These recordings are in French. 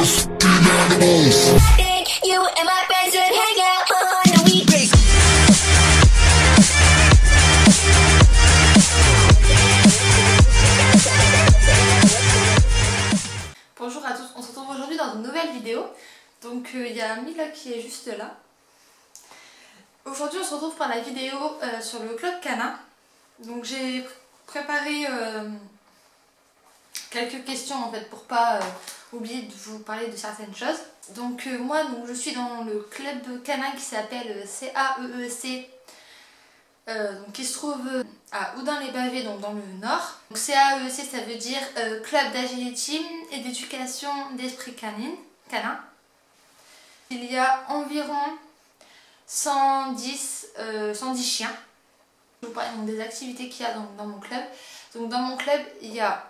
Bonjour à tous, on se retrouve aujourd'hui dans une nouvelle vidéo. Donc il y a Mila qui est juste là. Aujourd'hui on se retrouve pour la vidéo sur le club canin. Donc j'ai préparé quelques questions en fait pour pas oublier de vous parler de certaines choses. Donc moi je suis dans le club canin qui s'appelle CAEEC, qui se trouve à Oudin-les-Bavés, donc dans le nord. Donc CAEEC ça veut dire Club d'agility et d'éducation d'esprit canin. Il y a environ 110 chiens. Je vous parle des activités qu'il y a dans mon club. Donc dans mon club il y a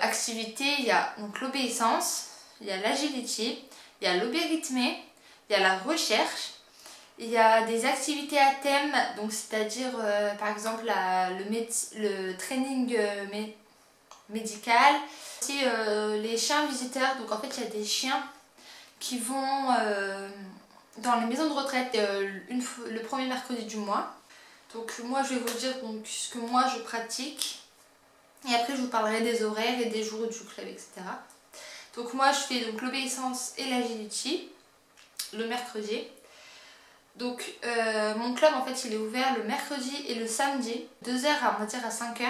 activités, il y a donc l'obéissance, il y a l'agility, il y a l'obérythmie, il y a la recherche, il y a des activités à thème, donc c'est-à-dire par exemple le training médical, aussi les chiens visiteurs. Donc en fait il y a des chiens qui vont dans les maisons de retraite le premier mercredi du mois. Donc moi je vais vous dire donc, ce que moi je pratique et après je vous parlerai des horaires et des jours du club, etc. Donc moi je fais donc l'obéissance et l'agility le mercredi. Donc mon club en fait il est ouvert le mercredi et le samedi, 2h à, on va dire à 5h.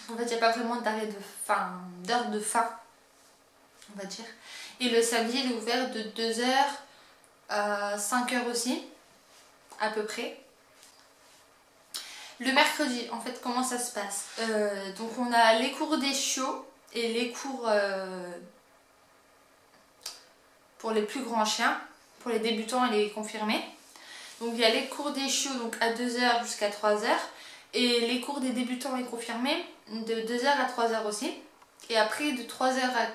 En fait il n'y a pas vraiment d'heure de fin, on va dire. Et le samedi il est ouvert de 2h à 5h aussi, à peu près. Le mercredi, en fait, comment ça se passe? Donc on a les cours des chiots et les cours pour les plus grands chiens, pour les débutants et les confirmés. Donc il y a les cours des chiots donc à 2h jusqu'à 3h et les cours des débutants et confirmés de 2h à 3h aussi. Et après de 3h à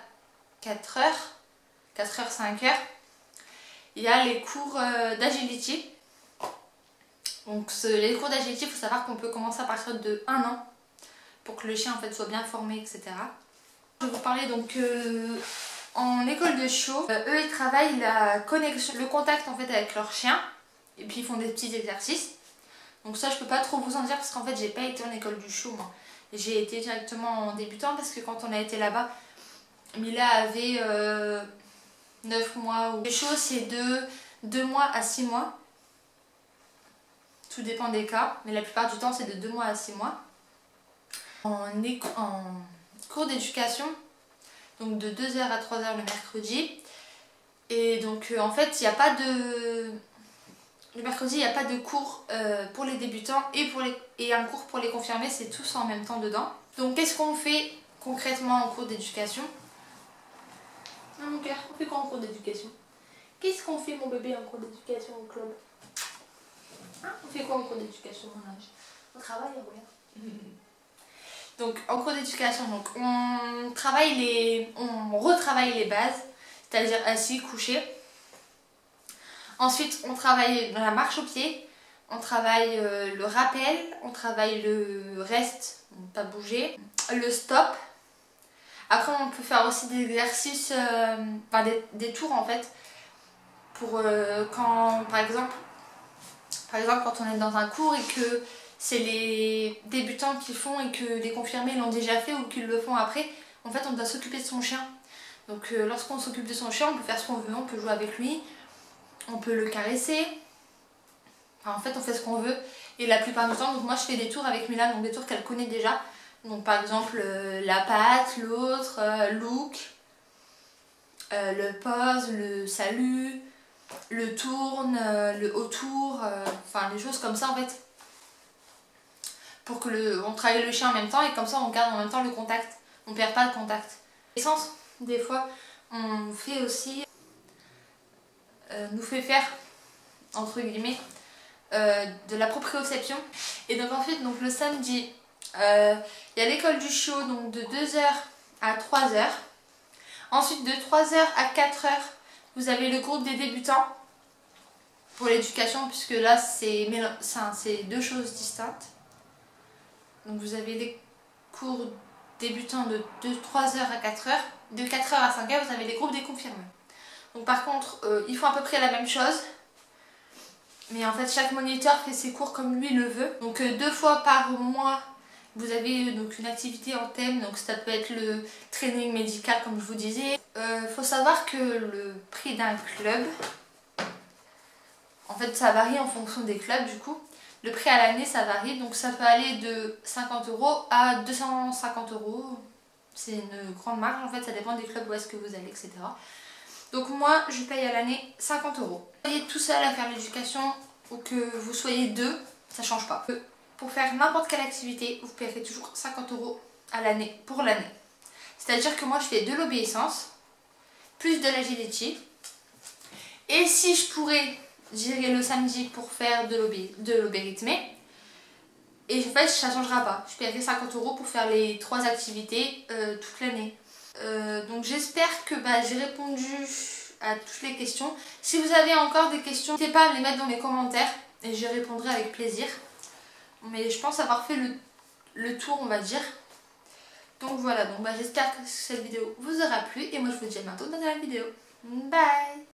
4h, 4h, 5h, il y a les cours d'agility. Donc les cours d'agility, il faut savoir qu'on peut commencer à partir de 1 an pour que le chien en fait soit bien formé, etc. Je vais vous parler donc en école de chiot, eux ils travaillent la connexion, le contact en fait avec leur chien et puis ils font des petits exercices. Donc ça je peux pas trop vous en dire parce qu'en fait j'ai pas été en école du chiot moi. J'ai été directement en débutant parce que quand on a été là-bas, Mila avait 9 mois. Le chiot c'est de 2 mois à 6 mois. Tout dépend des cas, mais la plupart du temps c'est de 2 mois à 6 mois. En cours d'éducation, donc de 2h à 3h le mercredi. Et donc en fait il n'y a pas de... Le mercredi il n'y a pas de cours pour les débutants et un cours pour les confirmés, c'est tous en même temps dedans. Donc qu'est-ce qu'on fait concrètement en cours d'éducation? Ah mon cœur, on fait quoi en cours d'éducation? Qu'est-ce qu'on fait mon bébé en cours d'éducation au club? On fait quoi en cours d'éducation, mon âge? On travaille, regarde. Donc en cours d'éducation, on retravaille les bases, c'est-à-dire assis, couché. Ensuite, on travaille la marche au pied, on travaille le rappel, on travaille le reste, pas bouger, le stop. Après, on peut faire aussi des exercices, des tours en fait, pour quand, par exemple, quand on est dans un cours et que c'est les débutants qui font et que les confirmés l'ont déjà fait ou qu'ils le font après, en fait on doit s'occuper de son chien. Donc lorsqu'on s'occupe de son chien, on peut faire ce qu'on veut, on peut jouer avec lui, on peut le caresser. Enfin, en fait on fait ce qu'on veut et la plupart du temps, donc moi je fais des tours avec Mila, donc des tours qu'elle connaît déjà. Donc par exemple la patte, l'autre, look, le pose, le salut, le tourne, le haut tour, enfin les choses comme ça en fait. Pour que on travaille le chien en même temps et comme ça on garde en même temps le contact. On perd pas le contact. L'essence, des fois, on fait aussi, nous fait faire, entre guillemets, de la proprioception. Et donc ensuite, donc, le samedi, il y a l'école du chiot donc de 2h à 3h. Ensuite, de 3h à 4h, vous avez le groupe des débutants pour l'éducation, puisque là, c'est deux choses distinctes. Donc vous avez les cours débutants de 3h à 4h. De 4h à 5h, vous avez les groupes des confirmés. Donc par contre, ils font à peu près la même chose. Mais en fait, chaque moniteur fait ses cours comme lui le veut. Donc 2 fois par mois, vous avez donc une activité en thème. Donc ça peut être le training médical comme je vous disais. Faut savoir que le prix d'un club, en fait ça varie en fonction des clubs du coup. Le prix à l'année ça varie, donc ça peut aller de 50 € à 250 €. C'est une grande marge en fait, ça dépend des clubs où est-ce que vous allez, etc. Donc moi je paye à l'année 50 €. Vous soyez tout seul à faire l'éducation ou que vous soyez deux, ça change pas. Pour faire n'importe quelle activité, vous paierez toujours 50 € à l'année, pour l'année. C'est-à-dire que moi je fais de l'obéissance, plus de l'agility. Et si je pourrais, j'irai le samedi pour faire de l'obé-rythmé. Et en fait ça ne changera pas. Je paierai 50 € pour faire les 3 activités toute l'année. Donc j'espère que j'ai répondu à toutes les questions. Si vous avez encore des questions, n'hésitez pas à me les mettre dans les commentaires et je répondrai avec plaisir. Mais je pense avoir fait le tour, on va dire. Donc voilà, donc j'espère que cette vidéo vous aura plu et moi je vous dis à bientôt dans la vidéo. Bye!